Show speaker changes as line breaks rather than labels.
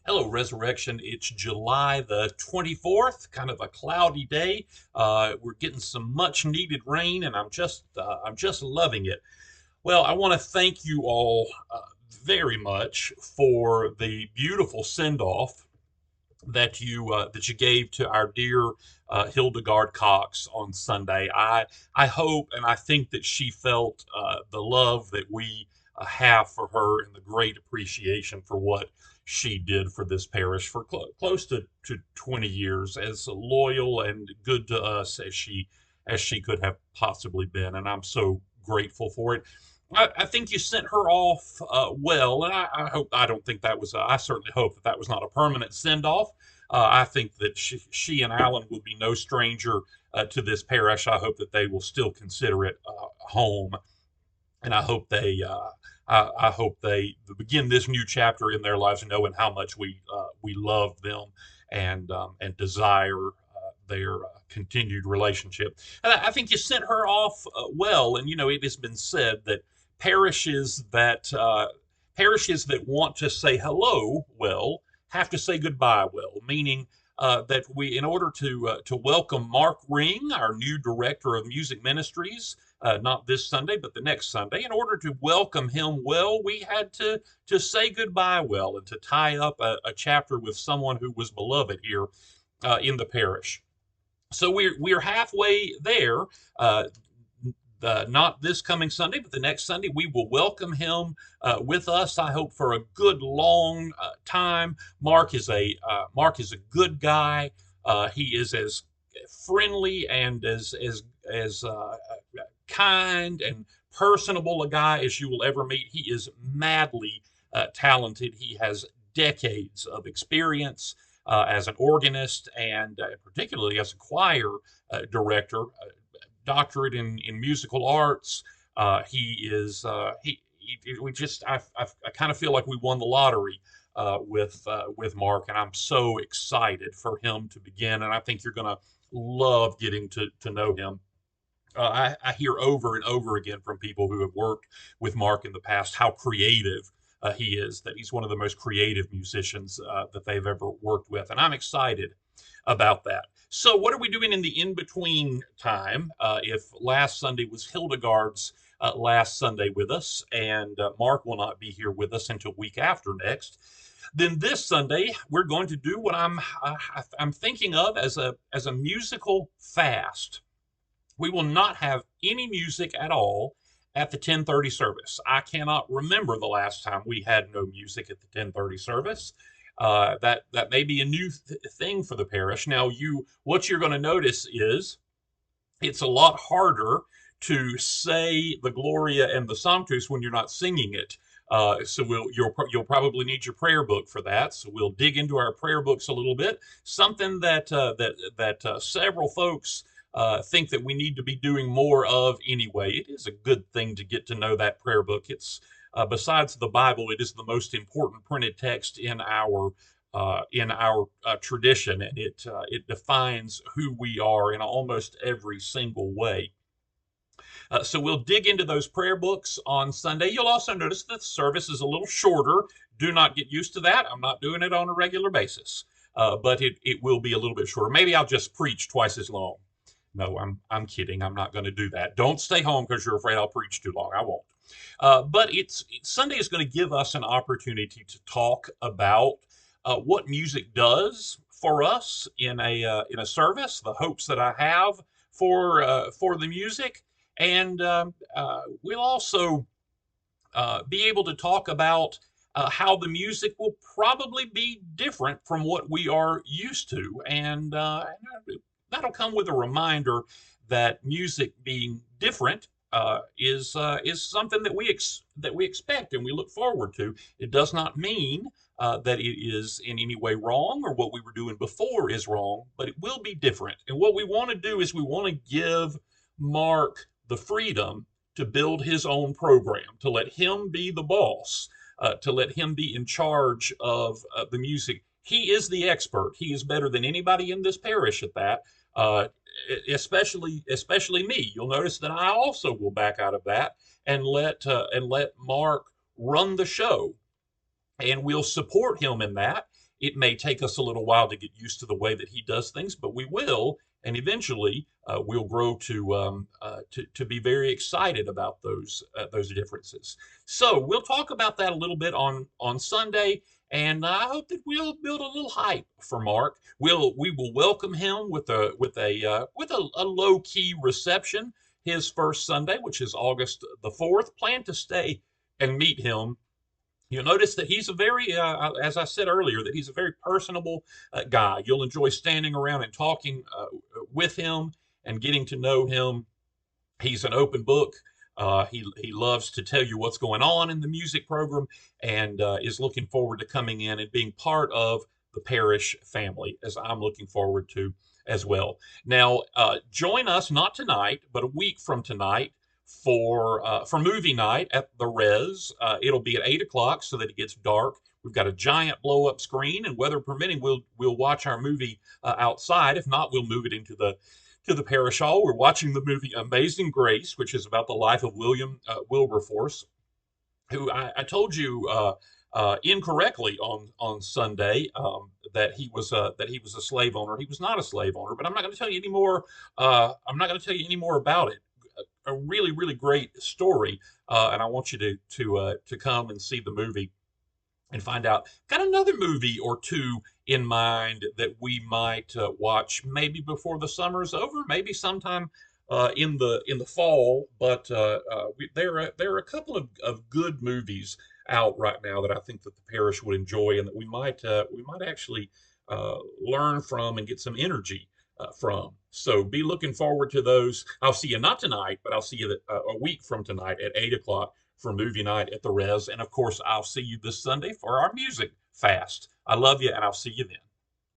Hello, Resurrection. It's July the 24th, kind of a cloudy day. We're getting some much needed rain, and I'm just loving it. Well, I want to thank you all very much for the beautiful send off that you gave to our dear Hildegard Cox on Sunday. I hope and I think that she felt the love that we have for her and the great appreciation for what she did for this parish for close to 20 years, as loyal and good to us as she could have possibly been, and I'm so grateful for it. I think you sent her off well, and I hope I don't think that was. I certainly hope that that was not a permanent send off. I think that she and Alan will be no stranger to this parish. I hope that they will still consider it home, and I hope they begin this new chapter in their lives knowing how much we love them and desire their continued relationship. And I think you sent her off well, and it has been said that parishes that uh, parishes that want to say hello well have to say goodbye well, meaning that we, in order to welcome Mark Ring, our new director of music ministries, not this Sunday, but the next Sunday. In order to welcome him well, we had to say goodbye well and to tie up a chapter with someone who was beloved here in the parish. So we're halfway there. Uh, not this coming Sunday, but the next Sunday, we will welcome him with us. I hope for a good long time. Mark is a good guy. He is as friendly and as kind and personable a guy as you will ever meet. He is madly talented. He has decades of experience as an organist and particularly as a choir director, doctorate in musical arts. He is he we just I kind of feel like we won the lottery with Mark, and I'm so excited for him to begin. And I think you're going to love getting to know him. I hear over and over again from people who have worked with Mark in the past how creative he is, that he's one of the most creative musicians that they've ever worked with. And I'm excited about that. So, what are we doing in the in between time? If last Sunday was Hildegard's last Sunday with us, and Mark will not be here with us until week after next, then this Sunday we're going to do what I'm thinking of as a musical fast. We will not have any music at all at the 10:30 service. I cannot remember the last time we had no music at the 10:30 service. That may be a new thing for the parish. Now, what you're going to notice is it's a lot harder to say the Gloria and the Sanctus when you're not singing it. So you'll probably need your prayer book for that. So we'll dig into our prayer books a little bit. Something that several folks think that we need to be doing more of anyway. It is a good thing to get to know that prayer book. It's besides the Bible, it is the most important printed text in our tradition, and it defines who we are in almost every single way. So we'll dig into those prayer books on Sunday. You'll also notice that the service is a little shorter. Do not get used to that. I'm not doing it on a regular basis, but it will be a little bit shorter. Maybe I'll just preach twice as long. No, I'm kidding. I'm not going to do that. Don't stay home because you're afraid I'll preach too long. I won't. But Sunday is going to give us an opportunity to talk about what music does for us in a service, the hopes that I have for the music, and we'll also be able to talk about how the music will probably be different from what we are used to, and that'll come with a reminder that music being different is something that we expect and we look forward to. It does not mean that it is in any way wrong or what we were doing before is wrong, but it will be different. And what we want to do is we want to give Mark the freedom to build his own program, to let him be the boss, to let him be in charge of the music. He is the expert. He is better than anybody in this parish at that. Uh, especially me. You'll notice that I also will back out of that and let Mark run the show, and we'll support him in that. It may take us a little while to get used to the way that he does things, but we will, and eventually we'll grow to be very excited about those differences. So we'll talk about that a little bit on Sunday, and I hope that we'll build a little hype for Mark. We will welcome him with a low key reception his first Sunday, which is August the 4th. Plan to stay and meet him. You'll notice that he's a as I said earlier, that he's a very personable guy. You'll enjoy standing around and talking with him and getting to know him. He's an open book. He loves to tell you what's going on in the music program, and is looking forward to coming in and being part of the parish family, as I'm looking forward to as well. Now, join us not tonight, but a week from tonight for movie night at the Res. It'll be at 8 o'clock so that it gets dark. We've got a giant blow up screen, and weather permitting, we'll watch our movie outside. If not, we'll move it into the parish hall. We're watching the movie Amazing Grace, which is about the life of William Wilberforce, who I told you incorrectly on Sunday, that he was a slave owner. He was not a slave owner, but I'm not going to tell you any more. I'm not going to tell you any more about it. A really, really great story, and I want you to come and see the movie and find out. Got another movie or two in mind that we might watch maybe before the summer's over, maybe sometime in the fall. But there are a couple of good movies out right now that I think that the parish would enjoy, and that we might actually learn from and get some energy from. So be looking forward to those. I'll see you not tonight, but I'll see you a week from tonight at 8 o'clock for movie night at the Res. And of course, I'll see you this Sunday for our music fast. I love you, and I'll see you then.